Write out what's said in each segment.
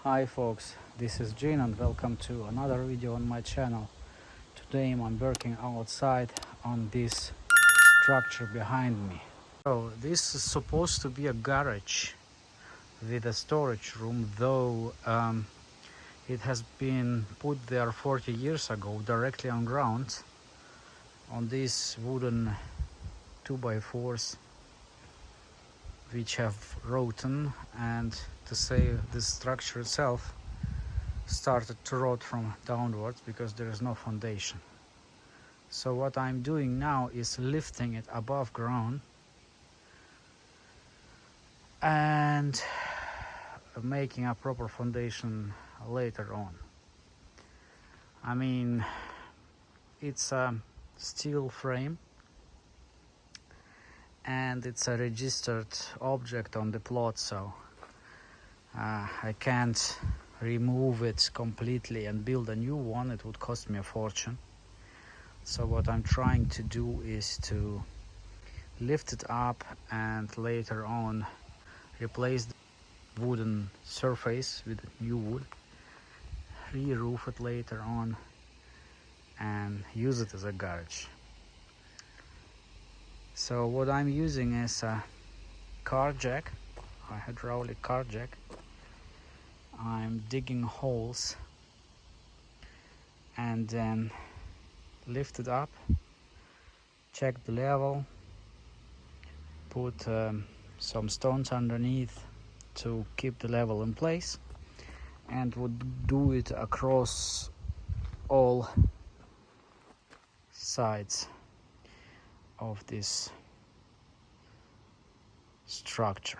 Hi folks, this is Gene and welcome to another video on my channel. Today I'm working outside on this structure behind me. So this is supposed to be a garage with a storage room, though it has been put there 40 years ago directly on ground on these wooden 2x4s which have rotten, and to say the structure itself started to rot from downwards because there is no foundation. So what I'm doing now is lifting it above ground and making a proper foundation later on. I mean, it's a steel frame and it's a registered object on the plot, so I can't remove it completely and build a new one. It would cost me a fortune. So what I'm trying to do is to lift it up and later on replace the wooden surface with new wood, re-roof it later on and use it as a garage. So what I'm using is a car jack, a hydraulic car jack. I'm digging holes and then lift it up, check the level, put some stones underneath to keep the level in place, and would do it across all sides of this structure.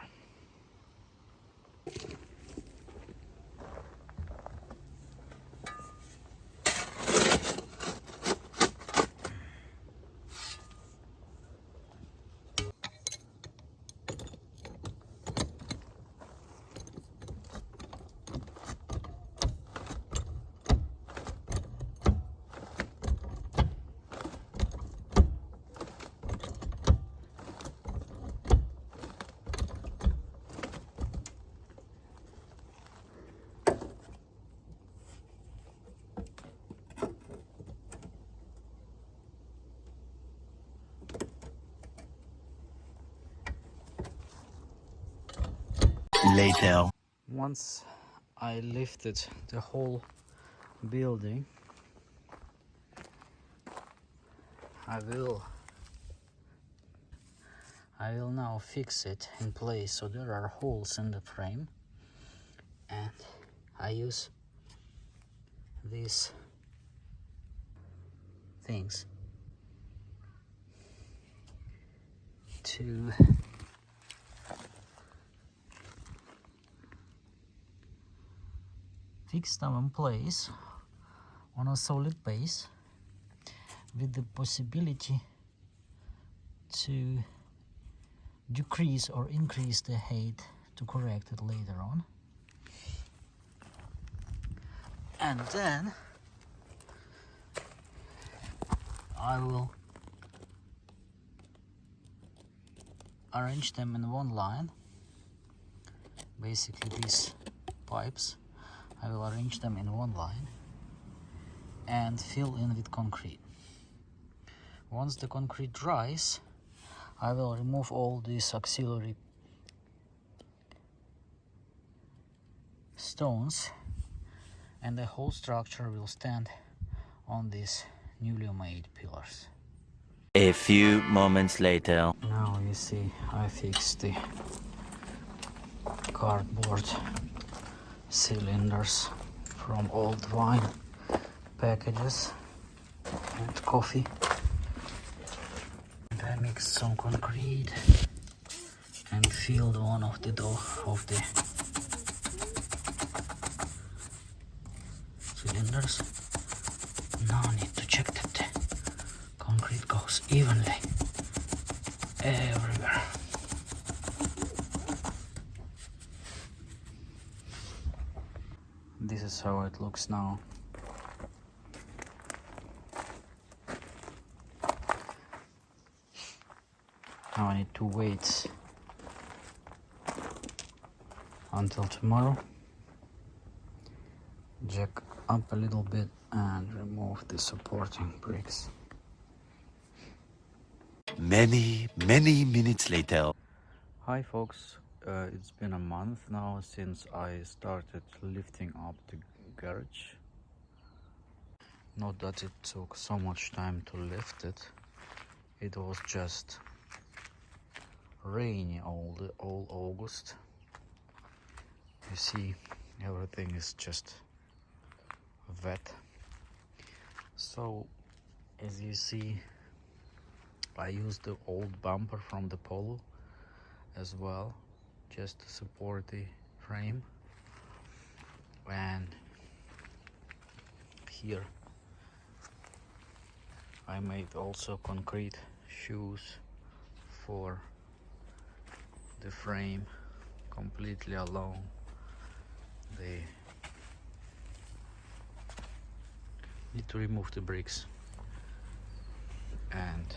Later. Once I lifted the whole building, I will now fix it in place. So there are holes in the frame and I use these things to fix them in place on a solid base with the possibility to decrease or increase the height to correct it later on. And then I will arrange them in one line. Basically these pipes, I will arrange them in one line and fill in with concrete. Once the concrete dries, I will remove all these auxiliary stones and the whole structure will stand on these newly made pillars. A few moments later. Now you see I fixed the cardboard cylinders from old wine packages and coffee, and I mixed some concrete and filled one of the door of the cylinders. Now I need to check that the concrete goes evenly everywhere. This is how it looks now. Now I need to wait until tomorrow jack up a little bit and remove the supporting bricks. Many minutes later. Hi folks, it's been a month now since I started lifting up the garage. Not that it took so much time to lift it, it was just rainy all August. You see, everything is just wet. So as you see, I used the old bumper from the Polo as well, just to support the frame. And here I made also concrete shoes for the frame completely along the. Need to remove the bricks and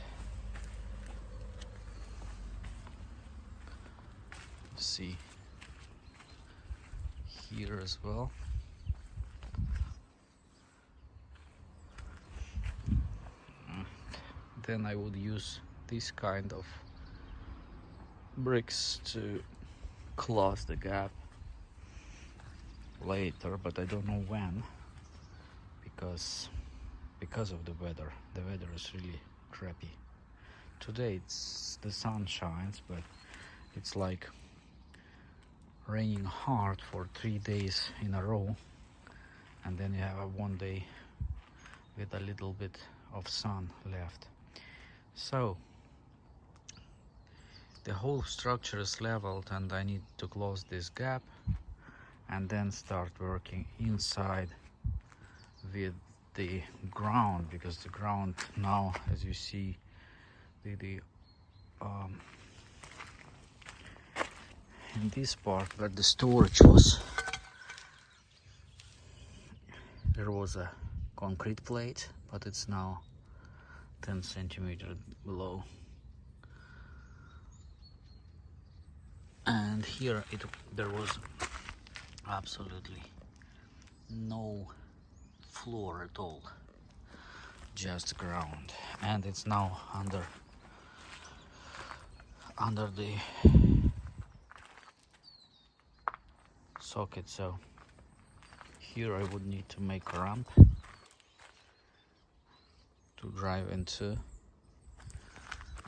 see here as well. Then I would use this kind of bricks to close the gap later, but I don't know when, because of the weather. The weather is really crappy. Today the sun shines, but it's like raining hard for 3 days in a row, and then you have one day with a little bit of sun left. So the whole structure is leveled, and I need to close this gap and then start working inside with the ground, because the ground now, as you see, in this part where the storage was, there was a concrete plate, but it's now 10 centimeters below. And here there was absolutely no floor at all, just ground, and it's now under the socket. So here I would need to make a ramp to drive into,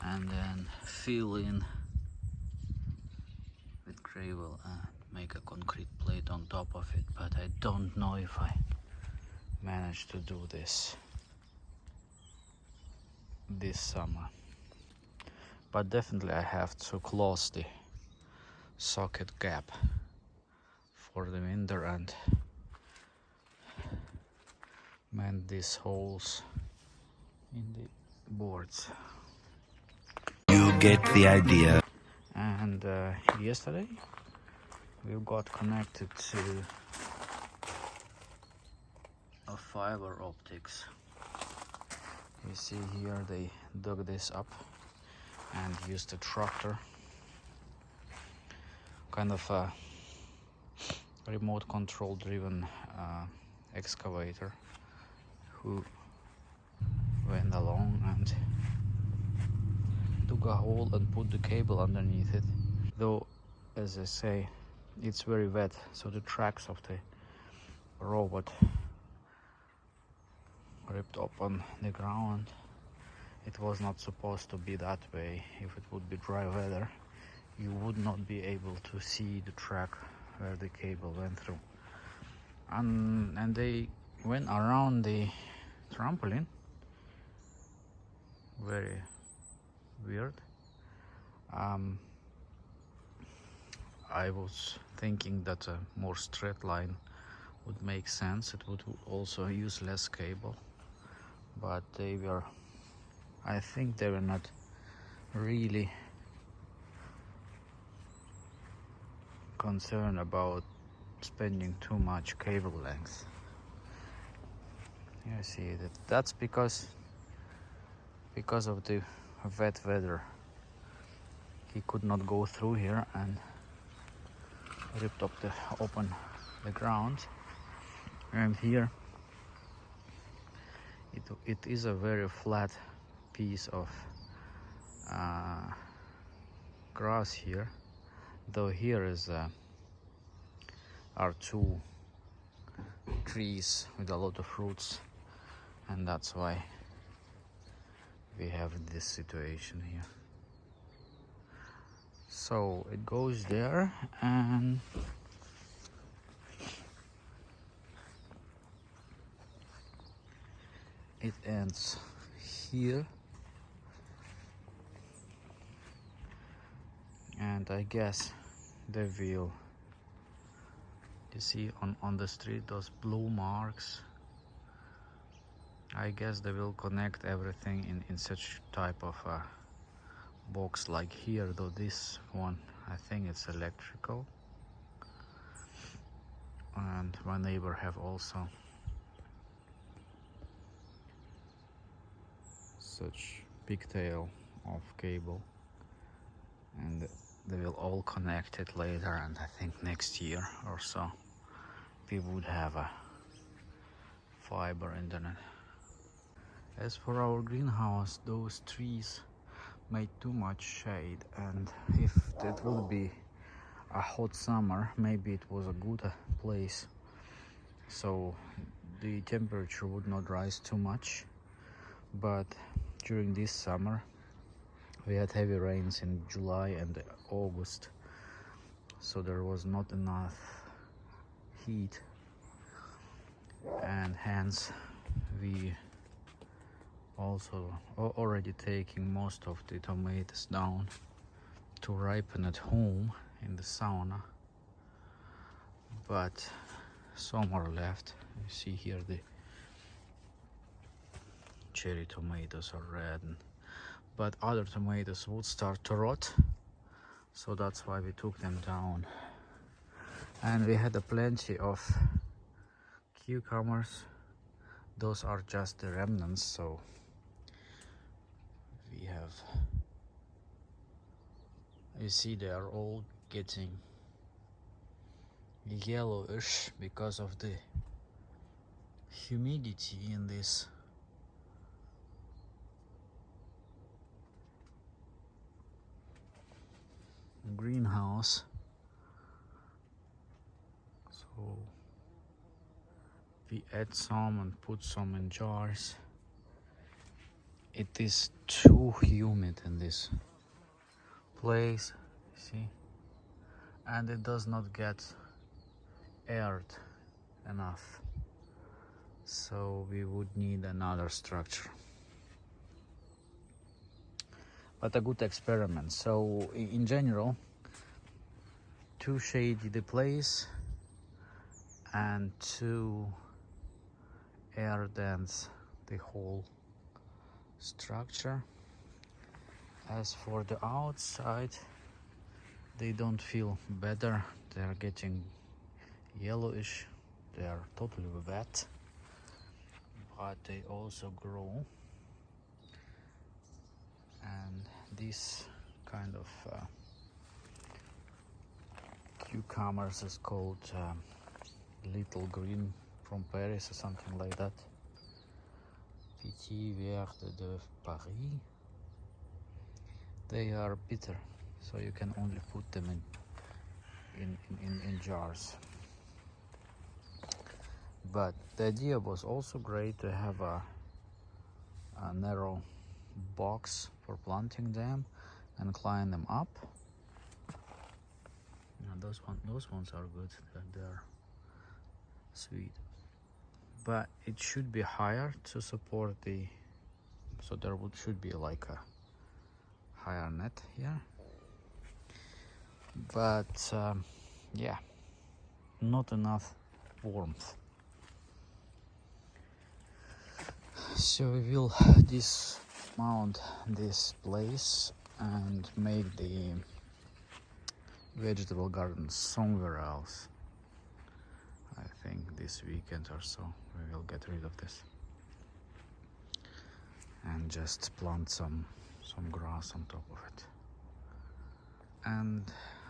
and then fill in with gravel and make a concrete plate on top of it. But I don't know if I manage to do this summer. But definitely I have to close the socket gap for the winter and mend these holes in the boards. You get the idea. And yesterday we got connected to a fiber optics. You see here they dug this up and used a tractor, kind of a remote control driven excavator, who went along and dug a hole and put the cable underneath it. Though, as I say, it's very wet, so the tracks of the robot ripped up on the ground. It was not supposed to be that way. If it would be dry weather, you would not be able to see the track where the cable went through. And they went around the trampoline. Very weird. I was thinking that a more straight line would make sense. It would also use less cable, but I think they were not really concerned about spending too much cable length. You see that's because of the wet weather. He could not go through here and ripped up open the ground. And here it is a very flat piece of grass here, though here is are two trees with a lot of fruits, and that's why we have this situation here. So it goes there and it ends here, and I guess they will, you see on the street those blue marks, I guess they will connect everything in such type of a box like here, though this one I think it's electrical. And my neighbor have also such pigtail of cable, and they will all connect it later, and I think next year or so we would have a fiber internet. As for our greenhouse, those trees made too much shade, and if it would be a hot summer, maybe it was a good place, so the temperature would not rise too much. But during this summer we had heavy rains in July and August, so there was not enough heat, and hence we also already taking most of the tomatoes down to ripen at home in the sauna, but some are left. You see here the cherry tomatoes are red, but other tomatoes would start to rot, so that's why we took them down. And we had a plenty of cucumbers. Those are just the remnants, so we have, you see they are all getting yellowish because of the humidity in this greenhouse. So we add some and put some in jars. It is too humid in this place, see, and it does not get aired enough, so we would need another structure. But a good experiment. So in general, too shady the place and too air dense the whole structure. As for the outside, they don't feel better, they are getting yellowish, they are totally wet, but they also grow. And this kind of cucumbers is called little green from Paris or something like that. Petit vert de Paris. They are bitter, so you can only put them in jars. But the idea was also great to have a narrow box for planting them and climb them up. And those ones are good, they're sweet. But it should be higher to support the, so there should be like a higher net here. But yeah, not enough warmth. So we will dismount this place and make the vegetable garden somewhere else. I think this weekend or so we will get rid of this and just plant some grass on top of it. And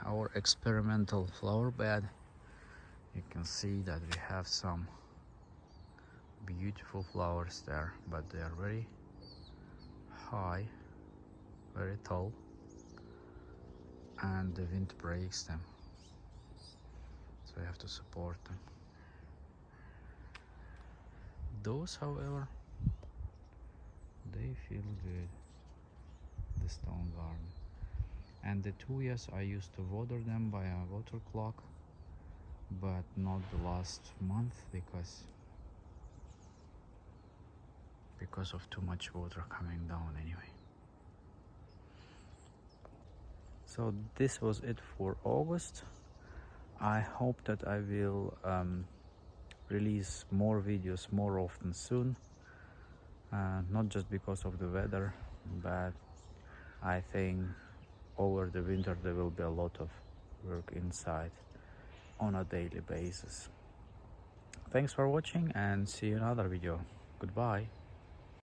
our experimental flower bed, you can see that we have some beautiful flowers there, but they are very high, very tall, and the wind breaks them, so you have to support them. Those, however, they feel good, the stone garden. And the tuyas, I used to water them by a water clock, but not the last month because of too much water coming down anyway. So this was it for August. I hope that I will release more videos more often soon, not just because of the weather, but I think over the winter there will be a lot of work inside on a daily basis. Thanks for watching and see you in another video. Goodbye.